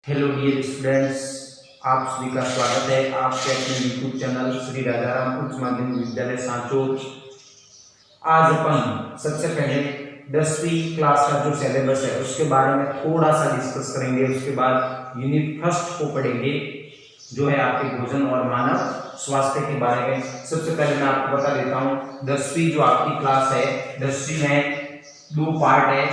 Hello dear students, आप सभी का स्वागत है आपके अपने यूट्यूब चैनल श्री राजाराम उच्च माध्यमिक विद्यालय सांचौर। आज अपन सबसे पहले 10वीं क्लास का जो सिलेबस है उसके बारे में थोड़ा सा डिस्कस करेंगे। उसके बाद यूनिट फर्स्ट को पढ़ेंगे जो है आपके भोजन और मानव स्वास्थ्य के बारे में। सबसे पहले मैं आपको बता देता हूँ 10वीं जो आपकी क्लास है 10वीं में दो पार्ट है।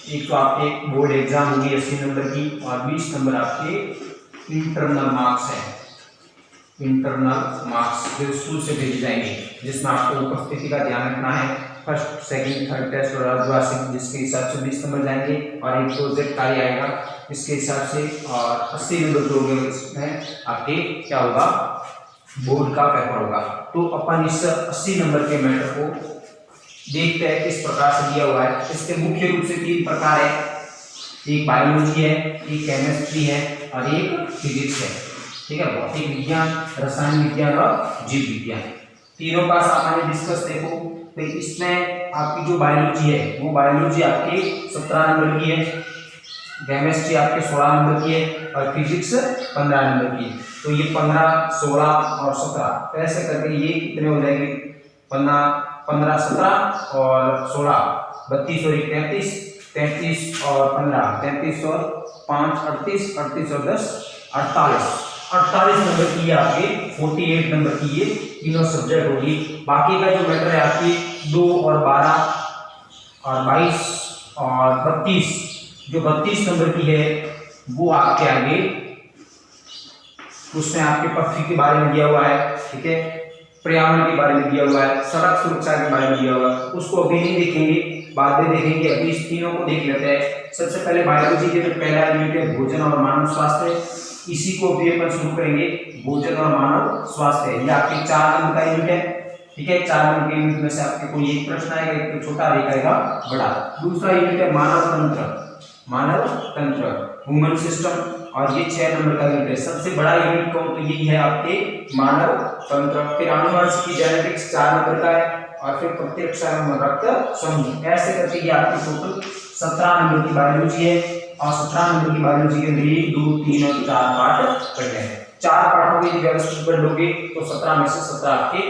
एक तो आपके बोर्ड एग्जाम होगी 80 नंबर की और 20 नंबर आपके इंटरनल मार्क्स है। इंटरनल मार्क्स जो स्कूल से भेजे जाएंगे जिसमें आपको उपस्थिति का ध्यान रखना है। फर्स्ट सेकंड थर्ड टेस्ट और अर्धवार्षिक जिसके हिसाब से 20 नंबर जाएंगे और एक प्रोजेक्ट कार्य आएगा इसके हिसाब से और 80 नंबर जो होंगे इसमें आपके क्या होगा बोर्ड का पेपर होगा। तो अपन इस 80 नंबर के मैटर को देखते हैं किस प्रकार से दिया हुआ है। इसके मुख्य रूप से 3 प्रकार है, एक बायोलॉजी है, एक केमिस्ट्री है और एक फिजिक्स है। ठीक है, भौतिक विज्ञान, रसायन विज्ञान और जीव विज्ञान। तीनों का सामान्य डिस्कस देखो तो इसमें आपकी जो बायोलॉजी है वो बायोलॉजी आपके 17 नंबर की है, केमिस्ट्री आपके 16 नंबर की है और फिजिक्स 15 नंबर की है। तो ये 15, 16 और 17 ऐसे करके ये कितने हो जाएंगे 15, 17 और 16 32 और 33, 33 और 15 33 और 5 38, 38 और 10 48 नंबर की आपके 48 नंबर की ये तीनों सब्जेक्ट होगी। बाकी का जो मैटर है आपकी 2 और 12 और 22 और 32 जो 32 नंबर की है वो आपके आगे उसमें आपके पृथ्वी के बारे में दिया हुआ है। ठीक है, पर्यावरण के बारे में दिया हुआ है, सड़क सुरक्षा के बारे में दिया हुआ है। उसको अभी नहीं देखेंगे, बाद में देखेंगे। अभी इस तीनों को देख लेते हैं। सबसे पहले बायोलॉजी के जो पहला यूनिट है भोजन और मानव स्वास्थ्य, इसी को भी अपन शुरू करेंगे। भोजन और मानव स्वास्थ्य ये आपके 4 नंबर का यूनिट है। ठीक है, 4 नंबर के यूनिट में से आपके कोई एक प्रश्न आएगा, एक तो छोटा एक आएगा बड़ा। दूसरा यूनिट है मानव तंत्र ह्यूमन सिस्टम और ये 6 नंबर का यूनिट है। सबसे बड़ा यूनिट कौन तो यही है आपके मानव तंत्र। फिर आनुवंशिकी जेनेटिक्स 4 नंबर का है और फिर प्रत्यक्ष रक्त समूह। ऐसे करके ये आपकी टोटल 17 नंबर की बायोलॉजी है और 17 नंबर की बायोलॉजी के अंदर 1 2 3 और 4 पार्ट पढ़ने हैं। 4 पार्टों के व्यवस्थित पढ़ लोगे तो 17 में से 17 आपके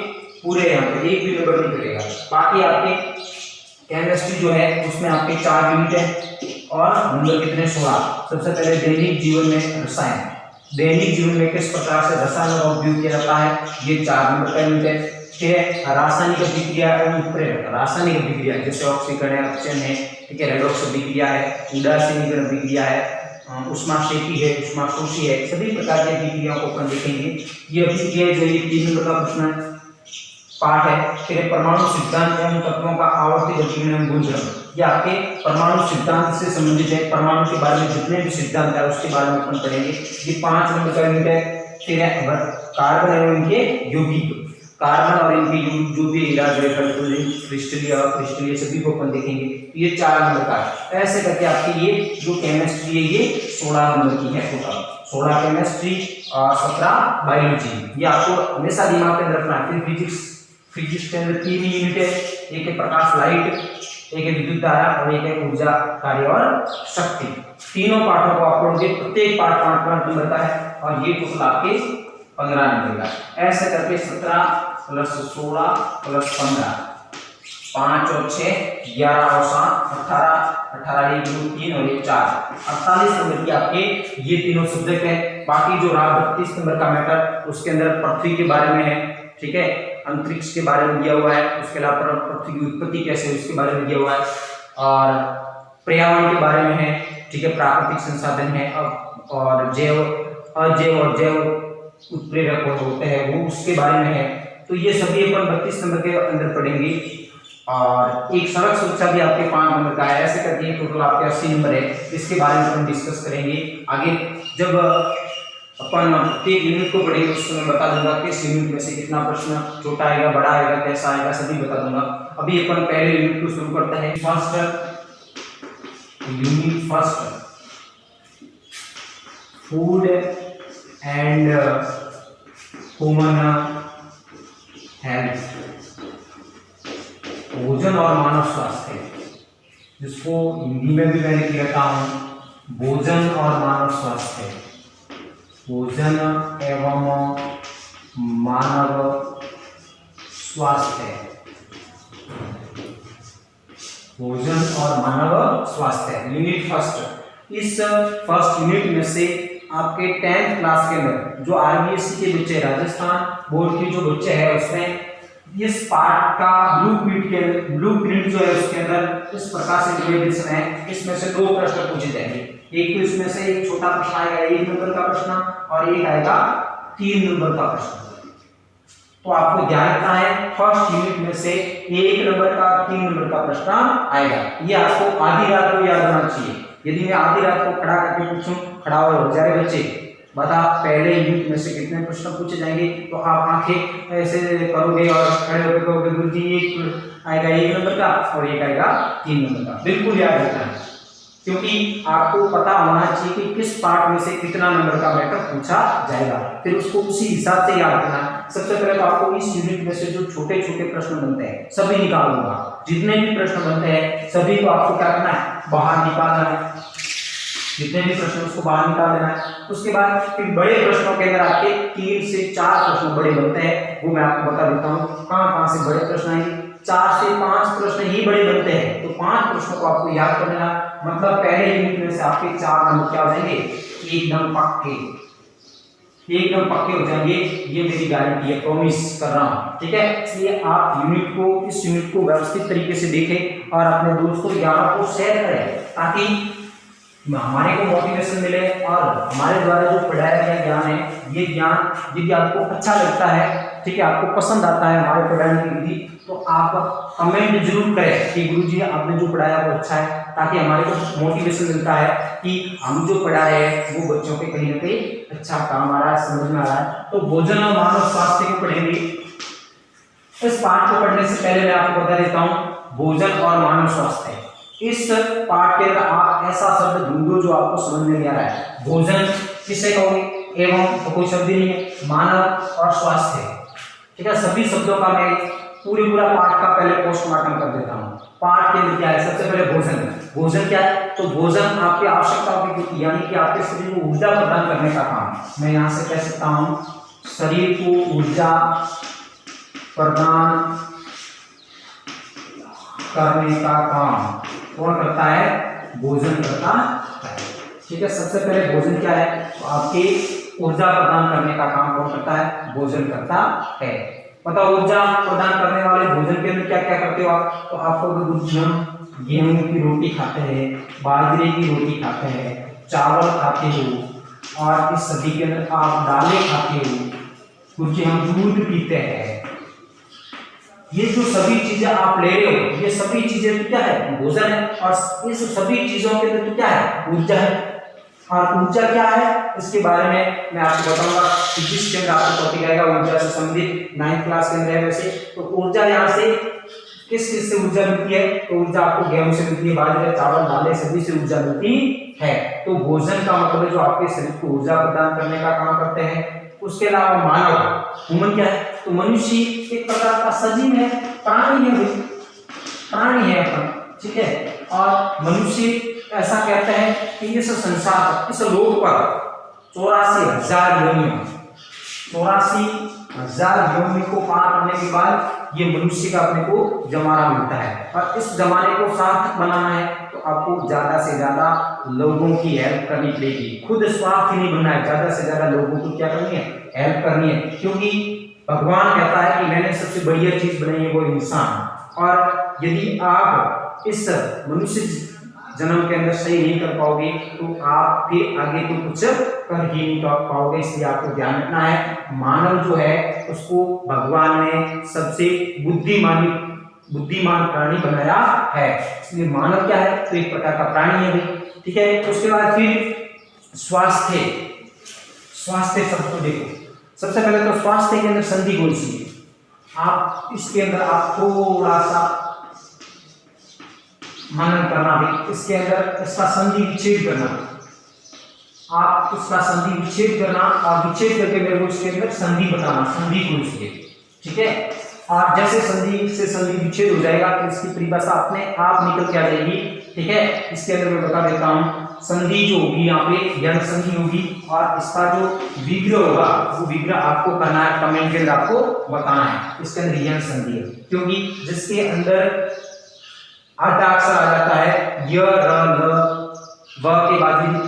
पूरे यहाँ पे एक भी नंबर नहीं करेगा। बाकी आपके केमिस्ट्री जो है उसमें आपके 4 यूनिट है और नंबर कितने 16। सबसे पहले दैनिक जीवन में रसायन, दैनिक जीवन में किस प्रकार से रसायनों का उपयोग किया जाता है ये 4 नंबर का यूनिट है। ठीक है, रासायनिक अभिक्रिया एवं उत्प्रेरक, रासायनिक अभिक्रिया जैसे ऑक्सीकरण है, ऑक्सीजन है, ठीक है, रेडॉक्स अभिक्रिया है, उदासीनीकरण अभिक्रिया है, उष्माक्षेपी है, उष्माशोषी है, सभी प्रकार की अभिक्रियाओं को अपन देखेंगे। ये अभिक्रिया जो ये 3 नंबर का प्रश्न पार्ट है। फिर परमाणु सिद्धांत एवं तत्वों का आवर्ती गतिविधि एवं गुणधर्म, ये आपके परमाणु सिद्धांत से संबंधित है। परमाणु के बारे में जितने भी सिद्धांत है उसके बारे में अपन पढ़ेंगे। ये 5 नंबर का यूनिट है। फिर है कार्बन एवं इनके यौगिक, कार्बन और इनके जो भी क्रिस्टलीय और क्रिस्टलीय सभी को अपन देखेंगे। ये 4 नंबर का है। ऐसे करके आपकी ये जो केमिस्ट्री है ये 16 नंबर की है टोटल। 16 केमिस्ट्री और 17 बायोलॉजी, ये आपको हमेशा दिमाग में रखना है। फिर फिजिक्स के अंदर 3 यूनिट है, एक है प्रकाश लाइट, एक है विद्युत धारा और एक है ऊर्जा कार्य और शक्ति। तीनों पाठों को आप पढ़ोगे, प्रत्येक पाठ 5 नंबर का है और ये टोटल आपके 15 नंबर का है। ऐसे करके 17 + 16 + 15 5 और 6 11 और 7 18 1 2 3 और 1 4 48 नंबर की आपके ये तीनों सब्जेक्ट है। बाकी जो रहा 32 नंबर का मैटर उसके अंदर पृथ्वी के बारे में है। ठीक है, अंतरिक्ष के बारे में दिया हुआ है, उसके अलावा पृथ्वी की उत्पत्ति कैसे उसके बारे में दिया हुआ है और पर्यावरण के बारे में है। ठीक है, प्राकृतिक संसाधन है और जैव अजैव और जैव उत्प्रेरक होते हैं वो उसके बारे में है। तो ये सभी अपन 32 नंबर के अंदर पढ़ेंगे और एक सड़क सुरक्षा भी आपके 5 नंबर का है। ऐसे करके टोटल आपके 80 नंबर है। इसके बारे में हम डिस्कस करेंगे आगे। जब अपन प्रत्येक यूनिट को पढ़ेंगे उसको मैं बता दूंगा किस यूनिट में से कितना प्रश्न छोटा आएगा बड़ा आएगा कैसा आएगा सभी बता दूंगा। अभी अपन पहले यूनिट को शुरू करते हैं। Unit first food and human health, भोजन और मानव स्वास्थ्य, जिसको हिंदी में भी मैंने लिखा हूँ भोजन और मानव स्वास्थ्य, भोजन एवं मानव स्वास्थ्य, भोजन और मानव स्वास्थ्य यूनिट फर्स्ट। इस फर्स्ट यूनिट में से आपके 10th क्लास के अंदर जो आरबीएससी के बच्चे, राजस्थान बोर्ड के जो बच्चे हैं, उसमें इस पार्ट का ब्लूप्रिंट जो है उसके अंदर इस प्रकार से डिवाइडेशन है। इसमें से 2 प्रश्न पूछे जाएंगे। एक तो इसमें से एक छोटा प्रश्न आएगा 1 नंबर का प्रश्न, और एक आएगा 3 नंबर का प्रश्न। तो आपको ध्यान रखना है, फर्स्ट यूनिट में से 1 नंबर का 3 नंबर का प्रश्न आएगा। ये आपको आधी रात को याद होना चाहिए। यदि मैं आधी रात को खड़ा करके पूछूं, खड़ा हो जा रहे बच्चे, बता पहले यूनिट में से कितने प्रश्न पूछे जाएंगे, तो आप आंखें ऐसे करोगे और खड़े होकर कहोगे गुरुजी एक आएगा 1 नंबर का और एक आएगा 3 नंबर का। बिल्कुल याद रखना है, क्योंकि आपको पता होना चाहिए कि किस पार्ट में से कितना नंबर का मैटर पूछा जाएगा, फिर उसको उसी हिसाब से याद करना है। सबसे पहले तो आपको इस यूनिट में से जो छोटे छोटे प्रश्न बनते हैं सभी निकाल दूंगा। जितने भी प्रश्न बनते हैं सभी को आपको क्या करना है, बाहर निकालना है। जितने भी प्रश्न उसको बाहर निकाल देना है। उसके बाद फिर बड़े प्रश्नों के अंदर आपके 3 से 4 प्रश्न बड़े बनते हैं, वो मैं आपको बता देता हूँ कहाँ कहाँ से बड़े प्रश्न आएंगे। 4 से 5 प्रश्न ही बड़े बनते हैं, तो 5 प्रश्नों को आपको याद कर लेना। मतलब पहले यूनिट में से आपके 4 नंबर क्या हो जाएंगे, एकदम पक्के, एकदम पक्के हो जाएंगे। ये मेरी गारंटी है, प्रॉमिस कर रहा हूँ, ठीक है। इसलिए आप इस यूनिट को व्यवस्थित तरीके से देखें और अपने दोस्तों यारों को शेयर करें, ताकि हमारे को मोटिवेशन मिले और हमारे द्वारा जो पढ़ाया गया ज्ञान है, ये ज्ञान यदि आपको अच्छा लगता है, ठीक है, आपको पसंद आता है हमारे पढ़ाने की विधि, तो आप कमेंट जरूर करें कि गुरुजी आपने जो पढ़ाया वो अच्छा है, ताकि हमारे को मोटिवेशन मिलता है कि हम जो पढ़ा रहे हैं वो बच्चों के कहीं ना कहीं अच्छा काम आ रहा है, समझ में आ रहा है। तो भोजन और मानव स्वास्थ्य को पढ़ेंगे। इस पाठ को पढ़ने से पहले मैं आपको बता देता हूँ भोजन और मानव स्वास्थ्य। इस पाठ के अंदर आप ऐसा शब्द ढूंढो जो आपको समझ में नहीं आ रहा है। भोजन किसे कहोगे, एवं तो कोई शब्द ही नहीं है, मानव और स्वास्थ्य, ठीक है। सभी शब्दों का मैं पूरा पाठ का पहले पोस्टमार्टम कर देता हूँ। पाठ के अंदर क्या है, सबसे पहले भोजन। भोजन क्या है, तो भोजन आपकी आवश्यकताओं की पूर्ति, यानी कि आपके शरीर को ऊर्जा प्रदान करने का काम। मैं यहाँ से कह सकता हूँ शरीर को ऊर्जा प्रदान करने का काम कौन करता है, भोजन करता है, ठीक है। सबसे पहले भोजन क्या है, तो आपकी ऊर्जा प्रदान करने का काम कौन करता है, भोजन करता है। पता ऊर्जा प्रदान करने वाले भोजन के अंदर क्या क्या करते हो आप, तो आपको गेहूं की रोटी खाते हैं, बाजरे की रोटी खाते हैं, चावल खाते हो, और इस सभी के अंदर आप दालें खाते हो, क्योंकि हम दूध पीते हैं। ये जो सभी चीजें आप ले रहे हो, ये सभी चीजें तो क्या है, भोजन है। और इस सभी चीजों के अंदर तो क्या है, ऊर्जा है। और ऊर्जा क्या है, इसके बारे में मैं आपको बताऊंगा फिजिक्स के अंदर आपको टॉपिक आएगा ऊर्जा से संबंधित, 9th क्लास के अंदर है वैसे। तो ऊर्जा यहाँ से किस से ऊर्जा मिलती है, तो ऊर्जा आपको गेहूं से मिलती है, बाजरे, चावल, दालें सभी से ऊर्जा मिलती है। तो भोजन का मतलब है जो आपके शरीर को ऊर्जा प्रदान करने का काम करते हैं। उसके अलावा मानव, ह्यूमन क्या है, तो मनुष्य एक प्रकार का सजीव है, प्राणी है, प्राणी है अपन, ठीक है। और मनुष्य ऐसा कहते हैं कि इस संसार, इस लोक पर 84,000 योनियों, 84,000 योनि को पार करने के बाद ये मनुष्य का अपने को जमाना मिलता है। और इस जमाने को सार्थक बनाना है तो आपको ज्यादा से ज्यादा लोगों की हेल्प करनी पड़ेगी। खुद स्वार्थी नहीं बनना है, ज्यादा से ज्यादा लोगों को क्या करनी है, हेल्प करनी है। क्योंकि भगवान कहता है कि मैंने सबसे बढ़िया चीज बनाई है वो इंसान। और यदि आप इस मनुष्य जन्म के अंदर सही नहीं कर पाओगे तो आप फिर आगे तो कुछ कर ही नहीं पाओगे। इसलिए आपको ध्यान रखना है, मानव जो है उसको भगवान ने सबसे बुद्धिमान प्राणी बनाया है। इसलिए मानव क्या है, तो एक प्रकार का प्राणी है भाई, ठीक है। उसके बाद फिर स्वास्थ्य शब्द को देखो। सबसे पहले तो स्वास्थ्य के अंदर संधि कौन सी है, आप इसके अंदर आप थोड़ा सा मनन करना भी, इसके अंदर इसका संधि विच्छेद करना, आप उसका संधि विच्छेद करना और विच्छेद करके मेरे को इसके अंदर संधि बताना, संधि कौन सी है, ठीक है। और जैसे संधि से संधि विच्छेद हो जाएगा तो इसकी परिभाषा अपने आप निकल के आ जाएगी, ठीक है। इसके अंदर मैं बता देता हूं संधि जो होगी यहाँ पे यण संधि होगी, और इसका जो विग्रह होगा वो विग्रह आपको करना है, कमेंट के अंदर आपको बताना है इसके अंदर यण संधि है, क्योंकि जिसके अंदर आधा अक्षर आ जाता है य र ल व के बाद भी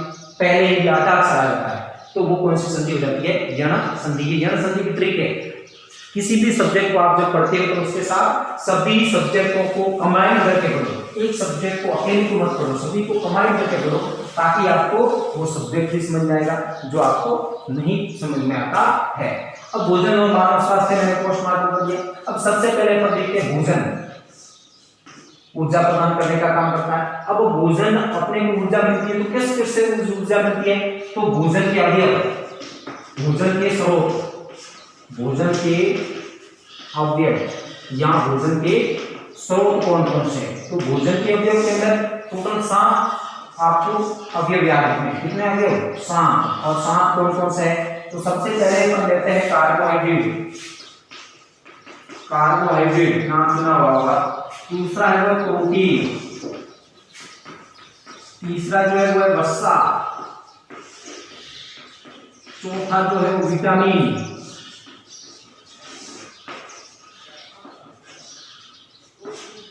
पहले ही आधा अक्षर आ जाता है, तो वो कौन सी संधि हो जाती है? यण संधि। ये यण संधि की ट्रिक है, किसी भी सब्जेक्ट को आप जब पढ़ते हो तो उसके साथ सभी सब्जेक्टों को कंबाइन करके पढ़ो, एक सब्जेक्ट को अकेले को मत पढ़ो, सभी को कंबाइन करके पढ़ो, ताकि आपको वो सब्जेक्ट भी समझ में आएगा जो आपको नहीं समझ में आता है। अब भोजन और मानव स्वास्थ्य मैंने पोस्ट मार्क कर दिया। अब सबसे पहले अपन देखते हैं भोजन ऊर्जा प्रदान करने का काम करता है। अब भोजन अपने को ऊर्जा मिलती है तो किस से ऊर्जा मिलती है? तो भोजन के अवयव, भोजन के स्रोत, भोजन के अवयव या भोजन के स्रोत कौन कौन से? तो भोजन के अवयव के अंदर टोटल 7 आपको अवयव याद रखने हैं। कितने अवयव? 7। और 7 कौन कौन से है? तो सबसे पहले हम लेते हैं कार्बोहाइड्रेट, कार्बोहाइड्रेट नाम सुना होगा। दूसरा है वो प्रोटीन, तीसरा जो है वो है वसा, चौथा जो है वो विटामिन,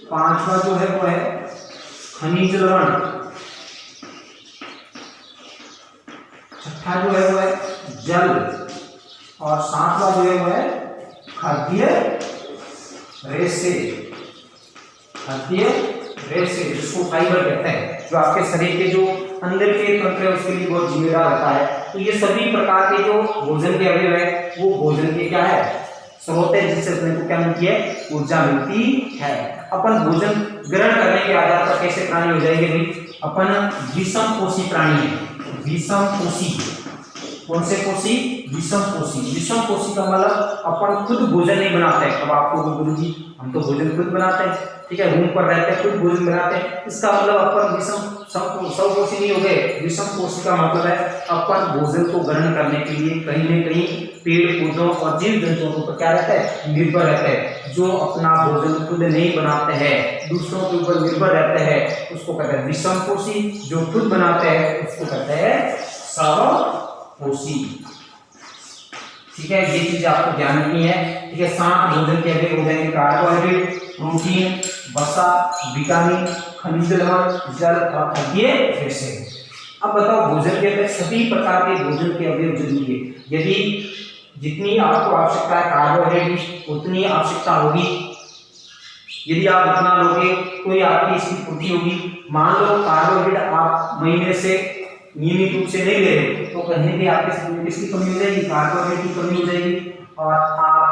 पांचवा जो है वो है खनिज लवण, छठा जो है वो है जल, और सातवां जो है वो है खाद्य रेशे, खाद्य रेशे जिसको फाइबर कहते हैं, जो आपके शरीर के जो अंदर के तंत्र है उसके लिए बहुत जिम्मेदार होता है। तो ये सभी प्रकार के जो भोजन के अवयव है वो भोजन के क्या है? स्रोत है, जिससे अपने को क्या मिलती है? ऊर्जा मिलती है। अपन भोजन ग्रहण करने के आधार पर कैसे प्राणी हो जाएंगे भाई? अपन विषमपोषी प्राणी है। विषमपोषी, कौन से पोषी? विषमपोषी। विषमपोषी का मतलब अपन खुद भोजन नहीं बनाते हैं। अब आपको गुरुजी हम तो भोजन खुद बनाते हैं, ठीक है, रूम पर रहते हैं, खुद भोजन बनाते हैं, इसका मतलब अपन विषम स्वपोषी नहीं हो गए। विषमपोषी का मतलब है अपन भोजन को ग्रहण करने के लिए कहीं न कहीं पेड़ पौधों और जीव जंतुओं पर क्या रहता है? निर्भर रहते हैं। जो अपना भोजन खुद नहीं बनाते हैं, दूसरों के ऊपर निर्भर रहते हैं, उसको कहते हैं विषमपोषी। जो खुद बनाते हैं उसको कहते हैं स्वपोषी। ठीक है, ये चीज आपको ध्यान रखनी है। ठीक है, 7 भोजन के अवयव हो जाएंगे कार्बोहाइड्रेट, प्रोटीन, वसा, विटामिन, खनिज लवण, जल और खाद्य रेशे। अब बताओ भोजन के अंदर सभी प्रकार के भोजन के अवयव जरूरी है। यदि जितनी आपको आवश्यकता है कार्बोहाइड्रेट की उतनी आवश्यकता होगी, यदि आप उतना लोगे तो ही आपकी इसकी पूर्ति होगी। मान लो कार्बोहाइड्रेट आप महीने से नियमित रूप से नहीं ले रहे तो कहीं भी आपके शरीर में किसकी कमी हो जाएगी? कार्बोहाइड्रेट की कमी हो जाएगी और आप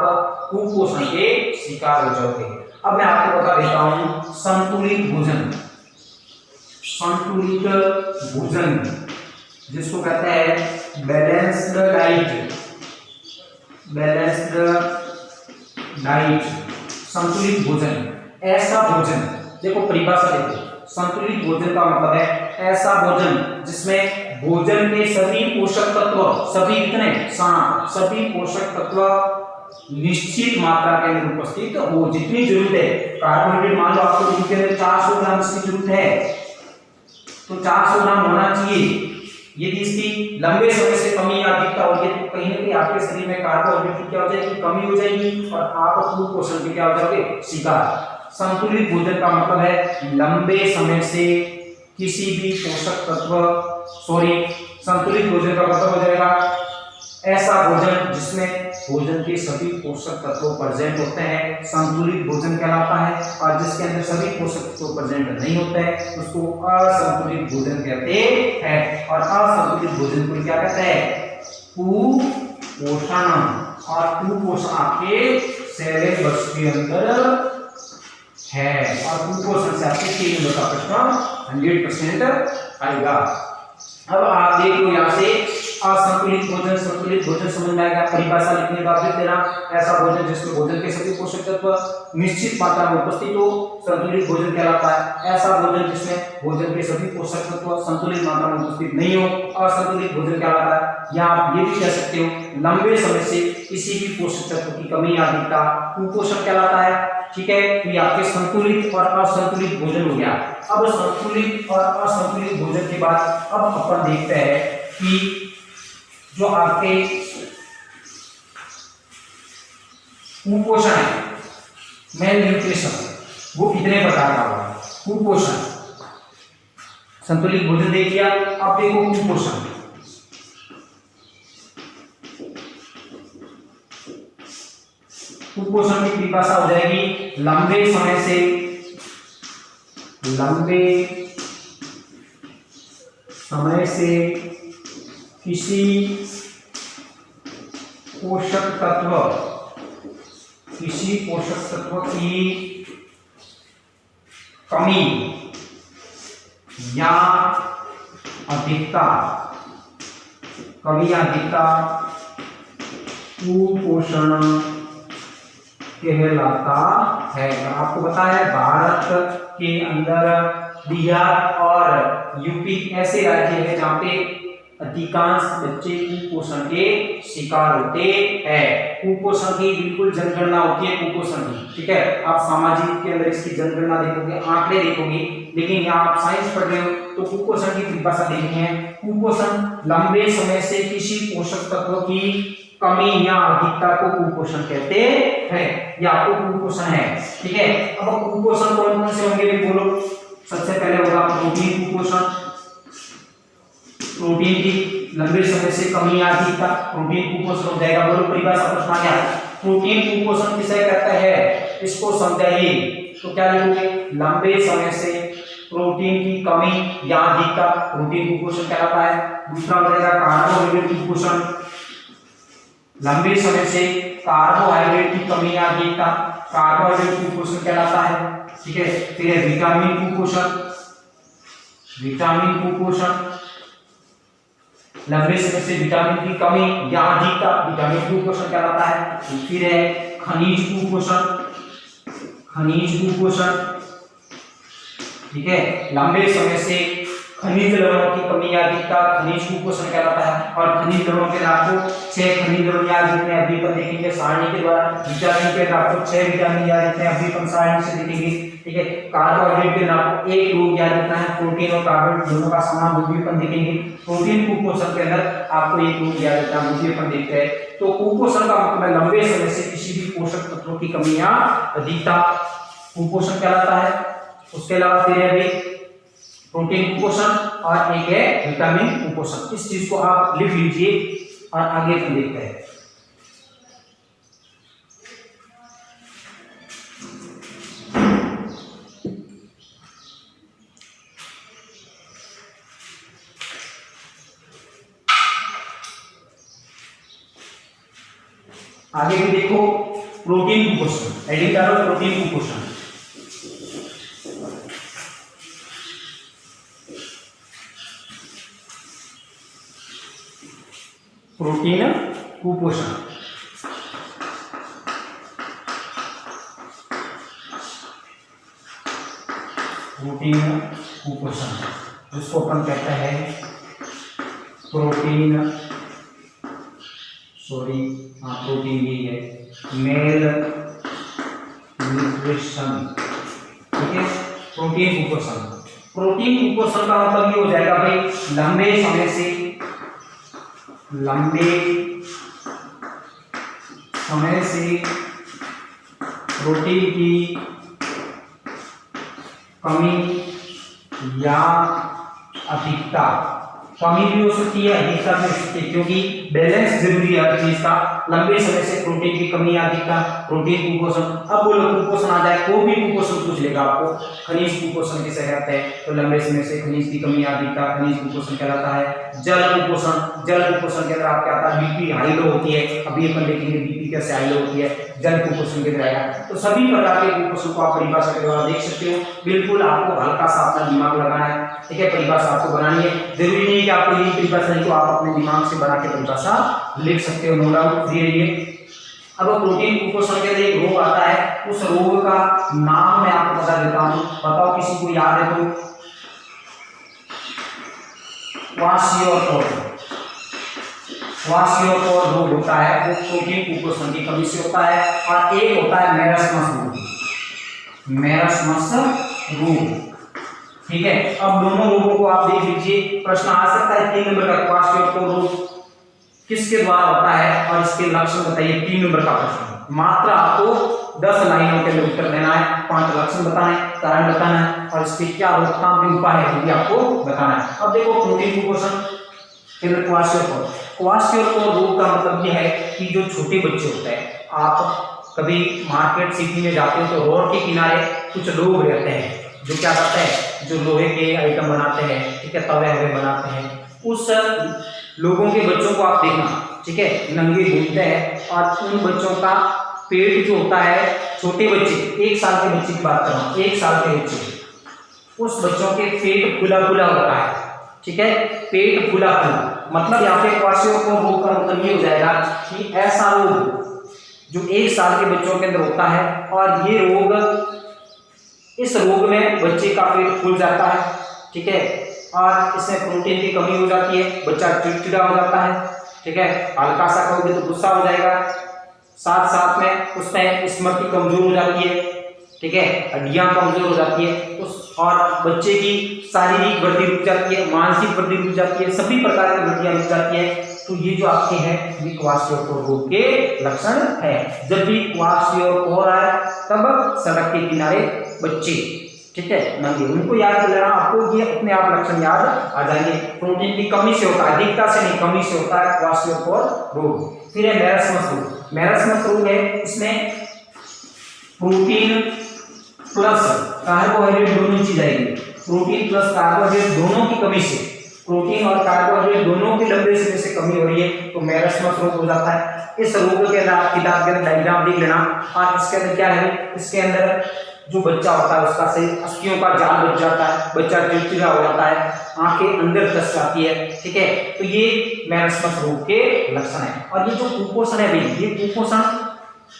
कुपोषण के शिकार हो जाओगे। अब मैं आपको बता देता हूं संतुलित भोजन, संतुलित भोजन जिसको कहते हैं बैलेंस्ड डाइट, बैलेंस्ड डाइट, संतुलित भोजन। ऐसा भोजन, देखो परिभाषा देखो, संतुलित भोजन का मतलब है ऐसा भोजन जिसमें भोजन के सभी पोषक तत्व, सभी कितने? 7, सभी पोषक तत्व निश्चित मात्रा के अंदर उपस्थित हो। जितनी जरूरत है कार्बोहाइड्रेट, मान लो आपको दिन के अंदर 400 ग्राम इसकी जरूरत है तो 400 ग्राम होना चाहिए। यदि इसकी लंबे समय से कमी या अधिकता होगी तो कहीं ना कहीं आपके शरीर में कार्बोहाइड्रेट की क्या हो जाएगी? कमी हो जाएगी और आप कुपोषण के क्या हो जाओगे? शिकार। संतुलित भोजन का मतलब है लंबे समय से किसी भी पोषक तत्व, संतुलित भोजन का मतलब हो जाएगा ऐसा भोजन जिसमें भोजन के सभी पोषक तत्व प्रेजेंट होते हैं, संतुलित भोजन कहलाता है। और जिसके अंदर सभी पोषक तत्व प्रेजेंट नहीं होते हैं उसको असंतुलित भोजन कहते हैं। और असंतुलित भोजन को क्या कहते हैं? कुपोषण। और कुपोषण आपके सिलेबस के अंदर है और कुपोषण से आपके 3 नंबर का प्रश्न 100% आएगा। अब आप देख लो यहाँ से असंतुलित भोजन, संतुलित भोजन समझ में आएगा। परिभाषा लिखने का लिख देना, ऐसा भोजन जिसमें भोजन के सभी पोषक तत्व निश्चित मात्रा में उपस्थित हो, संतुलित भोजन कहलाता है। ऐसा भोजन जिसमें भोजन के सभी पोषक तत्व संतुलित मात्रा में उपस्थित नहीं हो, असंतुलित भोजन कहलाता है। या आप ये भी कह सकते हो लंबे समय से किसी भी पोषक तत्व की कमी या अधिकता कुपोषण कहलाता है। ठीक है। तो ये आपके संतुलित और असंतुलित भोजन हो गया। अब संतुलित और असंतुलित भोजन के बाद अब अपन देखते हैं कि जो आपके कुपोषण है, मेल न्यूट्रिशन, वो कितने प्रकार का होगा। कुपोषण, संतुलित भोजन देख लिया, अब देखो कुपोषण। कुपोषण की परिभाषा हो जाएगी लंबे समय से किसी पोषक तत्व की कमी या अधिकता कुपोषण कहलाता है। आपको पता है भारत के अंदर बिहार और यूपी ऐसे राज्य हैं जहाँ पे अधिकांश बच्चे कुपोषण के शिकार होते हैं। कुपोषण की बिल्कुल जनगणना होती है कुपोषण की, ठीक है। आप सामाजिक के अंदर इसकी जनगणना देखोगे, आंकड़े देखोगे, लेकिन यहाँ आप साइंस पढ़ रहे हो तो कुपोषण की परिभाषा देखनी है। कुपोषण लंबे समय से किसी पोषक तत्व की कमी या अधिकता को कुपोषण कहते हैं। या आपको कुपोषण है, ठीक है। अब कुपोषण कौन कौन से होंगे भी बोलो। सबसे पहले होगा प्रोटीन कुपोषण, प्रोटीन की लंबे समय से कमी या अधिकता प्रोटीन कुपोषण हो जाएगा। बोलो परिभाषा प्रश्न आ गया। प्रोटीन कुपोषण किसे कहता है, इसको समझाइए। तो क्या लिखोगे, लंबे समय से प्रोटीन की कमी या अधिकता प्रोटीन कुपोषण कहलाता है। दूसरा हो जाएगा कार्बोहाइड्रेट कुपोषण, लंबे समय से कार्बोहाइड्रेट की कमी या अधिकता कार्बोहाइड्रेट कुपोषण कहलाता है, ठीक है। फिर है विटामिन कुपोषण, लंबे समय से विटामिन की कमी या अधिकता विटामिन कुपोषण कहलाता है। फिर है खनिज कुपोषण, ठीक है। लंबे समय से खनिज लवणों की कमी या अधिकता खनिज कुपोषण कहलाता है। और खनिज लवणों के आपको 6 खनिज लवण या जितने अभी अपन देखेंगे सारणी के द्वारा। विटामिन के आपको 6 विटामिन या जितने अभी अपन सारणी से देखेंगे, ठीक है। कार्बोहाइड्रेट के आपको एक रूप याद रखना है, प्रोटीन और कार्बोहाइड्रेट दोनों का समान रूप भी अपन देखेंगे। प्रोटीन कुपोषण के अंदर आपको एक रूप याद रखना है, वो भी अपन देखते हैं। तो कुपोषण का मतलब है लंबे समय से किसी भी पोषक तत्वों की कमी या अधिकता कुपोषण कहलाता है। उसके अलावा फिर है प्रोटीन कुपोषण और एक है विटामिन कुपोषण। इस चीज को आप लिख लीजिए और आगे अपन देखते हैं। आगे भी देखो प्रोटीन कुपोषण, हेडिंग डालो प्रोटीन कुपोषण। प्रोटीन कुपोषण, जिसको अपन कहते हैं प्रोटीन ही है मेल न्यूट्रिशन, ठीक है। प्रोटीन कुपोषण का मतलब ये हो जाएगा भाई लंबे समय से प्रोटीन की कमी या अधिकता, कमी भी हो सकती है अधिकता भी हो सकती है, क्योंकि बैलेंस जरूरी है हर चीज का। लंबे समय से प्रोटीन की कमी या अधिकता प्रोटीन कुपोषण। अब बोलो कुपोषण आ जाए, कोई भी कुपोषण पूछ लेगा आपको। खनिज कुपोषण किसे कहते हैं, तो लंबे समय से खनिज की कमी या अधिकता खनिज कुपोषण कहलाता है। जल कुपोषण के अंदर आपके आता है बीपी हाई लो होती है, अभी अपन देखेंगे बीपी कैसे हाई लो होती है, जल कुपोषण के अंदर आएगा। तो सभी प्रकार के कुपोषण को आप परिभाषा के द्वारा देख सकते हो। बिल्कुल आपको हल्का सा अपना दिमाग लगाना है, ठीक है। परिभाषा आपको बनानी है, जरूरी नहीं कि आपको ये परिभाषा नहीं तो आप अपने दिमाग से बना के परिभाषा लिख सकते हो, नो डाउट, फ्री रहिए। अब प्रोटीन कुपोषण के लिए एक रोग आता है, उस रोग का नाम मैं आपको बता देता हूं, बताओ किसी को याद है तो। क्वाशियोकोर रोग होता है, वो प्रोटीन कुपोषण की कमी से होता है। और एक होता है मेरस्मस रोग, मैरस्मस रोग। ठीक है, अब दोनों रोगों को आप देख लीजिए, प्रश्न आ सकता है 3 नंबर का, क्वाशियोर रोग किसके द्वारा होता है और इसके लक्षण बताइए। 3 नंबर का प्रश्न, मात्र आपको 10 लाइनों के अंदर उत्तर देना है, 5 लक्षण बताना है, कारण बताना है और इसके क्या रोकथाम के उपाय है वो भी आपको बताना है। अब देखो प्रोटीन कुपोषण के अंदर क्वाशियोर रोग का मतलब यह है कि जो छोटे बच्चे होते हैं, आप कभी मार्केट सिटी में जाते हो तो रोड के किनारे कुछ लोग रहते हैं जो क्या करते हैं, जो लोहे के आइटम बनाते हैं, ठीक है, तवे वगैरह बनाते हैं, उस लोगों के बच्चों को आप देखना, ठीक है, नंगे घूमते हैं और उन बच्चों का पेट जो होता है, छोटे बच्चे, 1 साल के बच्चे की बात कर रहा हूँ, 1 साल के बच्चे, उस बच्चों के पेट फूला फूला होता है, ठीक है, पेट फूला फूला, मतलब यहाँ पे क्वाशियोर रोग का मतलब ये हो जाएगा कि ऐसा रोग जो 1 साल के बच्चों के अंदर होता है और ये रोग, इस रोग में बच्चे का पेट फूल जाता है, ठीक है, और इसमें प्रोटीन की कमी हो जाती है, बच्चा चिड़चिड़ा हो जाता है, ठीक है, हल्का सा कहोगे तो गुस्सा हो जाएगा, साथ साथ में उसमें स्मृति कमजोर हो जाती है, ठीक है, हड्डियां कमजोर हो जाती है, और बच्चे की शारीरिक वृद्धि रुक जाती है, मानसिक वृद्धि रुक जाती है, सभी प्रकार की वृद्धियां रुक जाती है। तो ये जो आपके हैं ये क्वाशियोर रोग के लक्षण है। जब भी क्वाशियोर हो रहा है तब सड़क के किनारे बच्चे, ठीक है, नंगे, उनको याद कर लेना, आपको ये अपने आप लक्षण याद आ जाएंगे। प्रोटीन की कमी से होता है, अधिकता से नहीं, कमी से होता है क्वाशियोर रोग। फिर है मैरस्मस रोग। मैरस्मस रोग है, इसमें प्रोटीन प्लस कार्बोहाइड्रेट दोनों चीज आएगी, प्रोटीन प्लस कार्बोहाइड्रेट दोनों की कमी से, प्रोटीन और कार्बोहाइड्रेट दोनों की लंबे समय से कमी हो रही है तो मैरस्मस रोग हो जाता है। इस रोग के अंदर आप किताब के अंदर डायग्राम देख लेना, और इसके अंदर क्या है, इसके अंदर जो बच्चा होता है उसका शरीर अस्थियों का जाल बच जाता है, बच्चा चिड़चिड़ा हो जाता है, आंखें अंदर धस जाती है, ठीक है, तो ये मैरस्मस रोग के लक्षण है। और ये जो कुपोषण है भाई, ये कुपोषण,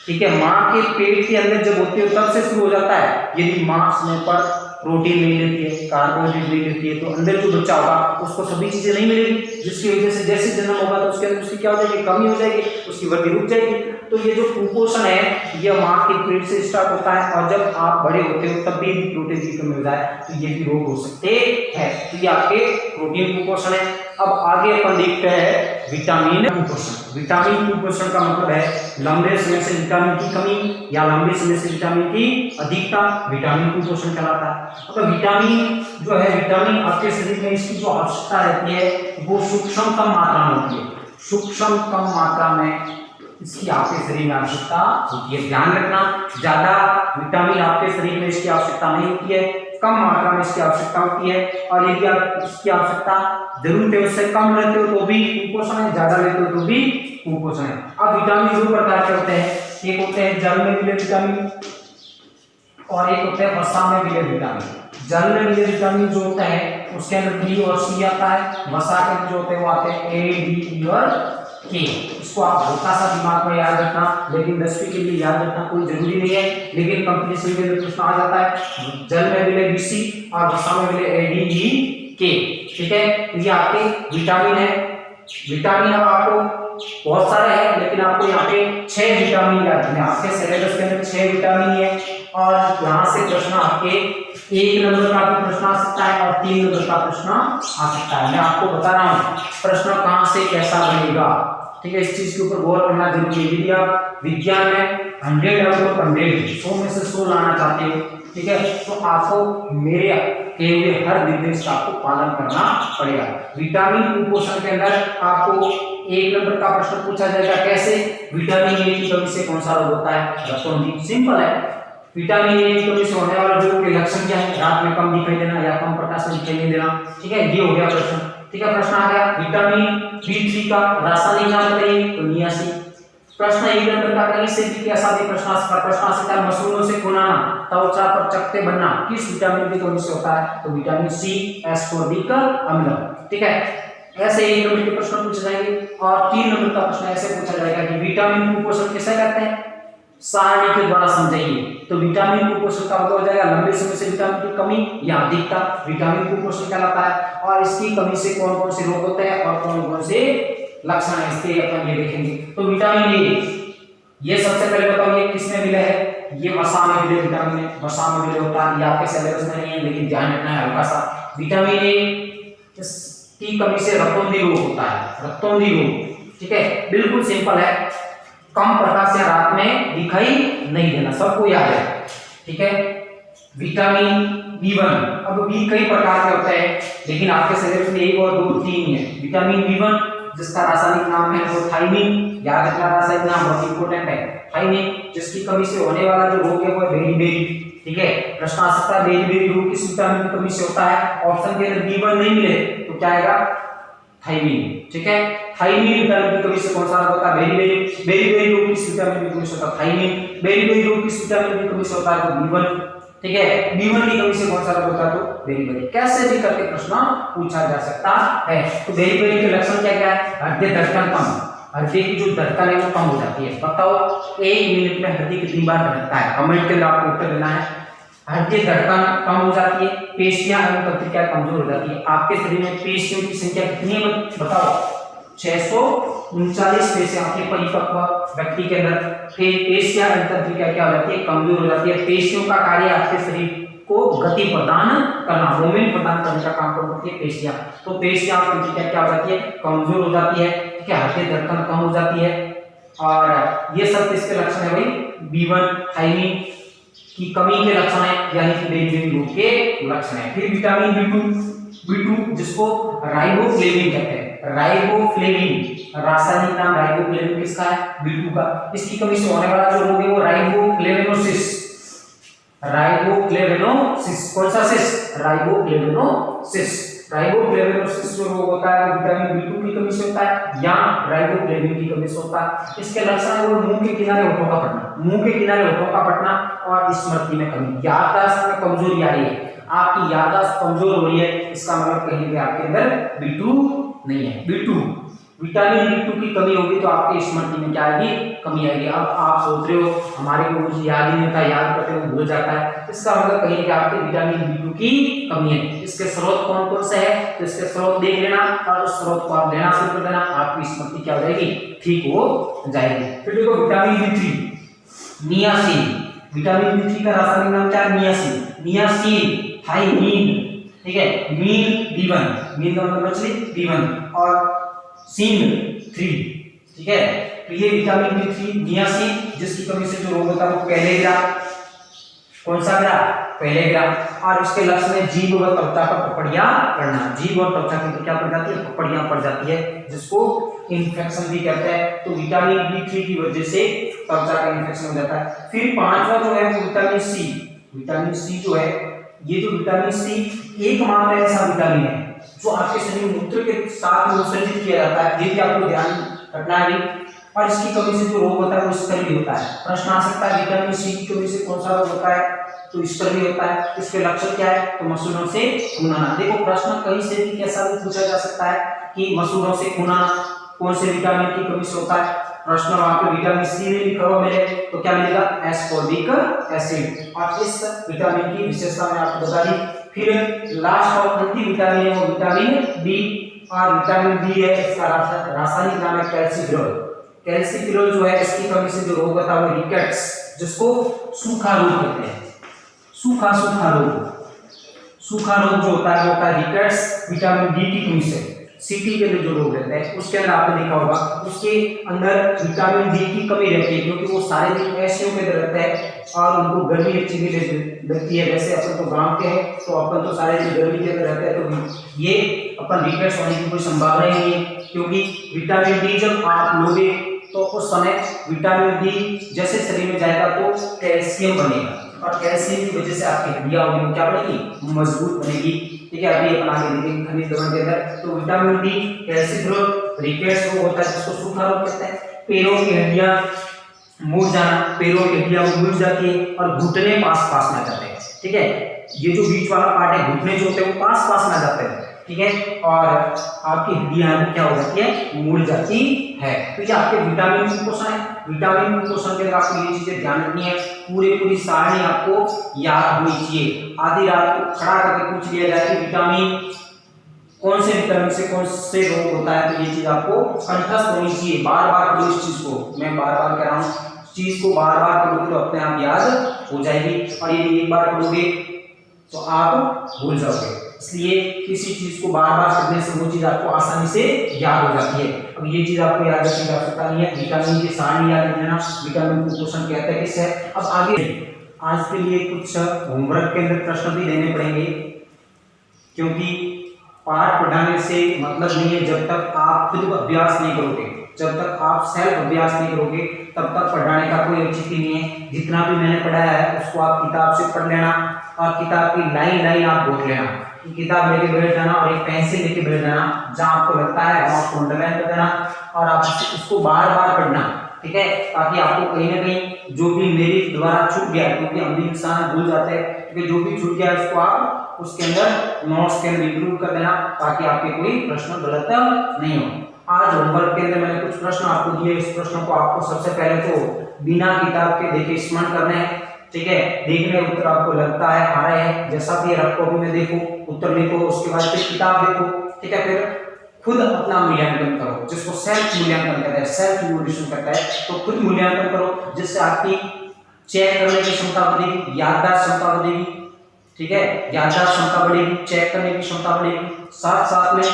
ठीक है, माँ के पेट के अंदर जब होती है तब से शुरू हो जाता है। यदि माँ समय पर प्रोटीन नहीं लेती है, कार्बोहाइड्रेट नहीं लेती है, तो अंदर जो बच्चा होगा उसको सभी चीजें नहीं मिलेगी, जिसकी वजह से जैसे जन्म होगा तो उसके अंदर उसकी क्या हो जाएगी, कमी हो जाएगी, उसकी वृद्धि रुक जाएगी। तो ये जो कुपोषण है यह माँ के पेट से स्टार्ट होता है, और जब आप बड़े होते हो तब भी प्रोटीन की कमी हो जाए तो ये भी रोग हो सकते हैं। तो ये आपके प्रोटीन कुपोषण है। अब आगे अपन देखते हैं विटामिन कुपोषण। विटामिन कुपोषण का मतलब है लंबे समय से विटामिन की कमी या लंबे समय से विटामिन की अधिकता, विटामिन कुपोषण कहलाता है। तो विटामिन जो है, विटामिन आपके शरीर में इसकी जो आवश्यकता रहती है वो सूक्ष्म कम मात्रा में होती है, सूक्ष्म कम मात्रा में इसकी आपके शरीर में आवश्यकता होती है। ध्यान रखना, ज्यादा विटामिन आपके शरीर में इसकी आवश्यकता नहीं होती है, कम मात्रा में इसकी आवश्यकता होती है। और यदि आप इसकी आवश्यकता जरूरत है उससे कम लेते हो तो भी कुपोषण है, ज्यादा लेते हो तो भी कुपोषण है। अब विटामिन 2 प्रकार के होते हैं, एक होते हैं जल में मिले विटामिन और एक होते हैं वसा में मिले विटामिन। जल में मिले विटामिन जो होता है उसके अंदर बी और सी आता है, वसा के अंदर जो होते हैं वो आते हैं ए, डी, ई और के। इसको आप हल्का सा दिमाग में याद रखना, लेकिन 10वीं के लिए याद रखना कोई जरूरी नहीं है, लेकिन कंपटीशन के लिए प्रश्न आ जाता है। जल में मिले बीसी और वसा में मिले ए, डी, ई, के, ठीक है। ये आपके विटामिन है। विटामिन अब आपको बहुत सारे हैं, लेकिन आपको यहाँ पे 6 विटामिन याद रखना है। आपके सिलेबस के अंदर 6 विटामिन है, और यहाँ से प्रश्न आपके 1 नंबर का भी प्रश्न आ सकता है और 3 नंबर का प्रश्न आ सकता है। मैं आपको बता रहा हूँ प्रश्न कहाँ से कैसा बनेगा, ठीक है, इस चीज के ऊपर गौर करना जरूरी है। यदि आप विज्ञान में 100 आउट ऑफ 100 में से 100 लाना चाहते हो, ठीक है, तो आपको मेरे कहे हुए हर निर्देश का आपको पालन करना पड़ेगा। विटामिन कुपोषण के अंदर आपको 1 नंबर का प्रश्न पूछा जाएगा, कैसे, विटामिन ए की कमी से कौन सा रोग होता है। रतौंधी, सिंपल है। विटामिन ए की कमी से होने वाले रोग के लक्षण क्या है, रात में कम दिखाई देना या कम प्रकाश में दिखाई नहीं देना, ठीक है, ये हो गया प्रश्न। ठीक है, प्रश्न आ गया विटामिन B3 का रासायनिक नाम बताइए, तो नियासिन। प्रश्न 1 नंबर का कहीं से भी कैसा भी प्रश्न आ सकता है, मसूड़ों से खुनाना, त्वचा पर चकत्ते बनना, किस विटामिन की कमी से होता है, तो विटामिन सी, एस्कोर्बिक अम्ल, ठीक है। ऐसे 1 नंबर के प्रश्न पूछे जाएंगे। और 3 नंबर का प्रश्न ऐसे पूछा जाएगा कि विटामिन कुपोषण किसे कहते हैं, सारणी के द्वारा समझाइए। तो विटामिन कुपोषण का मतलब हो जाएगा लंबे समय से विटामिन की कमी या अधिकता, विटामिन कुपोषण कहलाता है। और इसकी कमी से कौन कौन से रोग होते हैं और कौन कौन से लक्षण है इसके अपन ये देखेंगे। तो विटामिन ए, ये सबसे पहले बताओ ये किसमें मिला है, ये वसा में मिले विटामिन ए, वसा में मिले होता है, ये आपके सिलेबस में नहीं है लेकिन ध्यान रखना है हल्का सा। विटामिन ए की कमी से रक्तोंधी रोग होता है, रक्तोंधी रोग, ठीक है, बिल्कुल सिंपल है, कम प्रकाश या रात में दिखाई नहीं देना, सबको याद है, ठीक है। विटामिन B1, अब बी कई प्रकार के होते हैं लेकिन आपके सिलेबस में 1 और 2 3 है। विटामिन B1 जिसका रासायनिक नाम है वो थायमिन, याद रखना रासायनिक नाम बहुत इंपॉर्टेंट है, थायमिन, जिसकी कमी से होने वाला जो रोग है वो है बेरी, ठीक है। प्रश्न आ सकता है बेरी रोग किस विटामिन की कमी से होता है, ऑप्शन के अंदर B1 नहीं मिले तो क्या आएगा, थायमिन, ठीक है। थायमिन विटामिन की कमी से कौन सा रोग होता है, बेरी रोग किस विटामिन की कमी से होता है, थायमिन, बेरी रोग किस विटामिन की कमी से होता है, तो B1, ठीक है। B1 की कमी से कौन सा रोग होता है, तो बेरी, कैसे भी करके प्रश्न पूछा जा सकता है। तो बेरी के लक्षण क्या क्या है, हृदय धड़कन कम, हृदय की जो धड़कन है वो कम हो जाती है, बताओ 1 मिनट में हृदय कितनी बार धड़कता है, कमेंट के अंदर आपको उत्तर देना है। हृदय धड़कन कम हो जाती है, पेशियां एवं तंत्रिकाएं कमजोर हो जाती है। आपके शरीर में पेशियों की संख्या कितनी है बताओ, 639 पेशियां आपके परिपक्व व्यक्ति के अंदर, पेशियां एवं तंत्रिकाएं क्या हो जाती है, कमजोर हो जाती है। पेशियों का कार्य आपके शरीर को गति प्रदान करना, मूवमेंट प्रदान करने का काम करती है पेशियां, तो पेशियां तंत्रिकाएं क्या हो जाती है, कमजोर हो जाती है, ठीक है, हृदय धड़कन कम हो जाती है। और ये सब इसके लक्षण है भाई, B1 थायमिन की कमी के लक्षण है, यानी कि बेरी रोग के लक्षण है। फिर विटामिन B2 जिसको राइबोफ्लेविन कहते हैं, राइबोफ्लेविन, रासायनिक नाम राइबोफ्लेविन किसका है, B2 का, इसकी कमी से होने वाला जो रोग है वो राइबोफ्लेविनोसिस, राइबोफ्लेविनोसिस, कौन सा सिस, राइबोफ्लेविनोसिस, राइबोफ्लेविनोसिस जो रोग होता है वो विटामिन B2 की कमी से होता है या राइबोफ्लेविन की कमी से होता है। इसके लक्षण है वो मुंह के किनारे होठों का फटना, मुंह के किनारे होठों का फटना और स्मृति में कमी, याददाश्त में कमजोरी आ रही है, आपकी याददाश्त कमजोर हो रही है, इसका मतलब कहीं भी आपके अंदर B2 नहीं है। B2, विटामिन B2 की कमी होगी तो आपकी स्मृति में क्या आएगी, कमी आएगी। अब आप सोच रहे हो हमारे को कुछ याद ही नहीं होता, याद करते हो भूल जाता है, इसका मतलब कहीं कि आपके विटामिन B2 की कमी है। इसके स्रोत कौन कौन से है, तो इसके स्रोत देख लेना और उस स्रोत को आप लेना शुरू कर देना, आपकी स्मृति क्या हो जाएगी, ठीक हो जाएगी। फिर देखो vitamin B3, niacin, vitamin B3 का रासायनिक नाम क्या है, नियासिन, नियासिन, थायमीन, ठीक है, मीन B1, मीन का मतलब मछली B1 और सिन 3, ठीक है। तो ये विटामिन B3 नियासिन जिसकी कमी से जो रोग होता है वो कैलेग्रा, कौन सा ग्रा, कैलेग्रा, और इसके लक्षण में जीभ व त्वचा पर पपड़ियां पड़ना, जीभ और त्वचा की क्या पड़ जाती है, पपड़ियां पड़ जाती है, जिसको इन्फेक्शन भी कहते हैं। तो विटामिन B3 की वजह से त्वचा का इन्फेक्शन हो जाता है। फिर पांचवा जो है विटामिन सी, विटामिन सी जो है, ये जो विटामिन सी एकमात्र ऐसा विटामिन है जो आपके शरीर मूत्र के साथ में उत्सर्जित किया जाता है, ये भी आपको ध्यान रखना है। और इसकी कमी से जो रोग होता है वो स्कर्वी होता है। प्रश्न आ सकता है विटामिन सी की कमी से कौन सा रोग होता है, तो स्कर्वी होता है। इसके लक्षण क्या है, तो मसूड़ों से खून आना। देखो प्रश्न कहीं से भी कैसा भी पूछा जा सकता है कि मसूड़ों से खून आना कौन से विटामिन की कमी से होता है। प्रश्न वहां पे विटामिन सी में लिखा हुआ मिले तो क्या मिलेगा, एस्कॉर्बिक एसिड, और इस विटामिन की विशेषता मैंने आपको बता दी। फिर लास्ट और अंतिम विटामिन है वो विटामिन बी, और विटामिन बी है इसका रासायनिक नाम है कैल्सिफेरॉल। कैल्सिफेरॉल जो है इसकी कमी से जो रोग होता है वो रिकेट्स, जिसको सूखा रोग कहते हैं, सूखा रोग, सूखा रोग जो होता है वो होता है रिकेट्स, विटामिन डी की कमी से। सीटी के जो रोग रहते हैं उसके अंदर आपने देखा होगा उसके अंदर विटामिन डी की कमी रहती है, क्योंकि वो सारे दिन एसियों के अंदर रहते हैं और उनको गर्मी अच्छी भी लगती है। वैसे अपन तो गांव के हैं तो अपन तो सारे दिन गर्मी के अंदर रहते हैं, तो ये अपन रिकेट्स होने की कोई संभावना ही नहीं है, क्योंकि विटामिन डी जब आप लोगे तो उस समय विटामिन डी जैसे शरीर में जाएगा तो कैल्शियम बनेगा, और कैल्शियम की वजह से आपकी हड्डियां होगी क्या बनेगी, मजबूत बनेगी। ठीक है, अभी अपन आगे देखेंगे खनिज लवण के अंदर। तो विटामिन डी कैल्शियम रिकेट्स रोग होता है जिसको सूखा रोग कहते हैं। पैरों की हड्डियां मुड़ जाना, पैरों की हड्डियां मुड़ जाती है और घुटने पास में आ जाते हैं। ठीक है, ये जो बीच वाला पार्ट है घुटने जो होते हैं वो पास में आ जाते हैं। ठीक है, और आपकी हड्डियां क्या हो जाती है, मुड़ जाती है। तो ये आपके विटामिन कुपोषण है। विटामिन कुपोषण के अंदर आपको ये चीजें ध्यान रखनी है, पूरी सारणी आपको याद होनी चाहिए। आधी रात को खड़ा करके पूछ लिया जाए कि विटामिन कौन से विटामिन से कौन से रोग होता है, तो ये चीज आपको कंठस्थ होनी चाहिए। बार बार इस चीज को मैं बार कह रहा हूँ, चीज को बार बार पढ़ोगे तो अपने आप याद हो जाएगी, और यदि एक बार पढ़ोगे तो आप भूल जाओगे। इसलिए किसी चीज को बार बार पढ़ने से वो चीज आपको आसानी से याद हो जाती है। अब ये चीज आपको याद रखने की आवश्यकता नहीं है, विटामिन की सारणी याद रख लेना, विटामिन को क्वेश्चन कहते हैं किससे। अब आगे आज के लिए कुछ होमवर्क के अंदर प्रश्न भी देने पड़ेंगे, क्योंकि पाठ पढ़ाने से मतलब नहीं है जब तक आप खुद अभ्यास नहीं करोगे, जब तक आप सेल्फ अभ्यास नहीं करोगे तब तक पढ़ाने का कोई औचित्य नहीं है। जितना भी मैंने पढ़ाया है उसको आप किताब से पढ़ लेना, और किताब की लाइन लाइन आप बोल लेना। किताब लेके बैठ जाना और एक पेंसिल लेके बैठ जाना, जहाँ आपको लगता है वहाँ आपको अंडरलाइन कर देना, और आप उसको बार बार पढ़ना, ठीक है, ताकि आपको कहीं ना कहीं जो भी मेरे द्वारा छूट गया, क्योंकि हम भी इंसान भूल जाते हैं, क्योंकि जो भी छूट गया उसको आप उसके अंदर नोट्स के अंदर इंक्लूड कर देना, ताकि आपके कोई प्रश्न गलत नहीं हो। आज होमवर्क के अंदर मैंने कुछ प्रश्न आपको दिए, इस प्रश्नों को आपको सबसे पहले तो बिना किताब के देखे स्मरण करने हैं, ठीक है। देखने उत्तर आपको लगता है आ रहे हैं, जैसा भी रफ कॉपी में देखो, उत्तर लिखो, उसके बाद फिर किताब देखो, ठीक है, फिर खुद अपना मूल्यांकन करो, जिसको सेल्फ मूल्यांकन कहते हैं, सेल्फ इवैल्यूएशन कहता है। तो खुद मूल्यांकन करो, जिससे आपकी चेक करने की क्षमता बढ़ेगी, याददाश्त क्षमता बढ़ेगी, ठीक है, याददाश्त क्षमता बढ़ेगी, चेक करने की क्षमता बढ़ेगी, साथ साथ में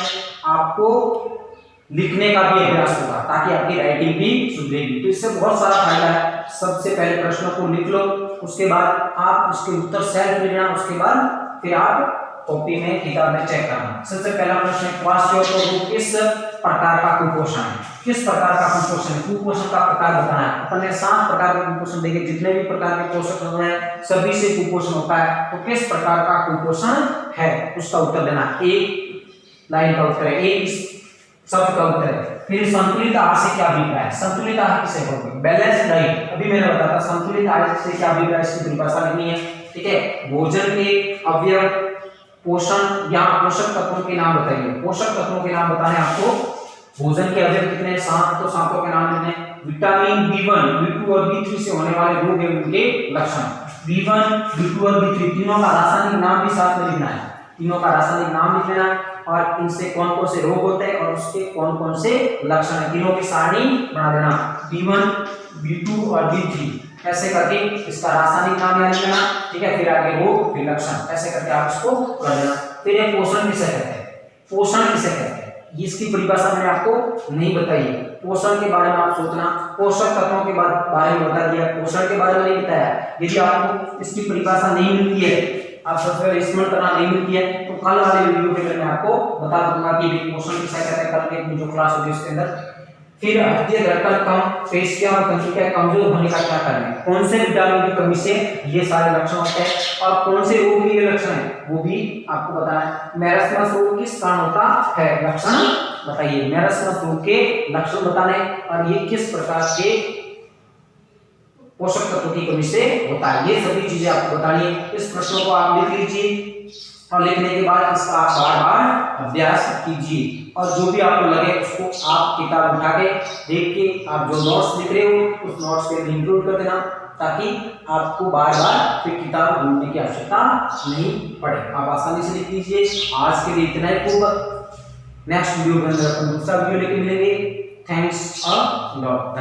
आपको लिखने का भी अभ्यास होगा, ताकि आपकी राइटिंग भी सुधरेगी। तो इससे बहुत सारा फायदा है। सबसे पहले प्रश्नों को लिख लो, उसके बाद आप उसके उत्तर सेल्फ लिखना, उसके बाद फिर आप कॉपी में किताब में चेक करना। सबसे पहला प्रश्न है, किस प्रकार का कुपोषण है? किस प्रकार का कुपोषण है? कुपोषण का प्रकार बताना है। अपन ने 7 प्रकार के कुपोषण देखे, जितने भी प्रकार के पोषक तत्व हैं सभी से कुपोषण होता है। तो किस प्रकार का कुपोषण है उसका उत्तर देना। एक लाइन का उत्तर है, एक शब्द का उत्तर है। फिर संतुलित आहार से क्या अभिप्राय है? संतुलित आहार किसे बोलते हैं? Balanced diet. अभी मैंने बताया संतुलित आहार से क्या अभिप्राय, इसकी परिभाषा लिखनी है, ठीक है। भोजन के अवयव, पोषण या पोषक तत्वों के नाम बताइए। पोषक तत्वों के नाम बताने आपको। भोजन के अवयव कितने हैं? 7, तो 7 के नाम लिखने हैं। विटामिन B1, B2 और B3 से होने वाले रोग एवं उनके लक्षण। B1, B2 और B3 तीनों का रासायनिक नाम भी साथ में लिखना है, तीनों का रासायनिक नाम लिख लेना, और इनसे कौन कौन से रोग होते हैं और उसके कौन कौन से लक्षण है, तीनों की सारणी बना देना। B1, B2 और B3 ऐसे करके इसका रासायनिक नाम याद रखना, ठीक है। फिर आगे रोग, फिर लक्षण, ऐसे करके आप इसको कर देना। फिर ये पोषण किसे कहते हैं? पोषण किसे कहते हैं इसकी परिभाषा मैंने आपको नहीं बताई। पोषण के बारे में आप सोचना, पोषक तत्वों के बारे में बता दिया, पोषण के बारे में नहीं बताया। यदि आपको इसकी परिभाषा नहीं मिलती है, आप सबसे पहले स्मरण करना नहीं मिलती है, तो कल वाले वीडियो के अंदर मैं आपको बता दूंगा कि पोषण किसे कहते हैं, कल के जो क्लास होगी उसके अंदर। फिर हृदय धड़कन कम, पेशियां और तंत्रिकाएं कमजोर होने का क्या कारण है? कौन से विटामिन की कमी से ये सारे लक्षण होते हैं, और कौन से रोग के लक्षण है वो भी आपको बताना है। मैरस्मस रोग किस कारण होता है? लक्षण बताइए। मैरस्मस रोग के लक्षण बताने, और ये किस प्रकार के पोषक तत्वों की कमी से होता है, ये सभी चीजें आपको बतानी है। इस प्रश्नों को आप लिख लीजिए, और लिखने के बाद इसका आप बार बार अभ्यास कीजिए, और जो भी आपको लगे उसको आप किताब उठा के देख के आप जो नोट्स लिख रहे हो उस नोट्स पे इंक्लूड कर देना, ताकि आपको बार बार फिर किताब ढूंढने की आवश्यकता नहीं पड़े, आप आसानी से लिख लीजिए। आज के लिए इतना ही होगा। नेक्स्ट वीडियो के अंदर अपन दूसरा वीडियो लेके मिलेंगे। Thanks a lot.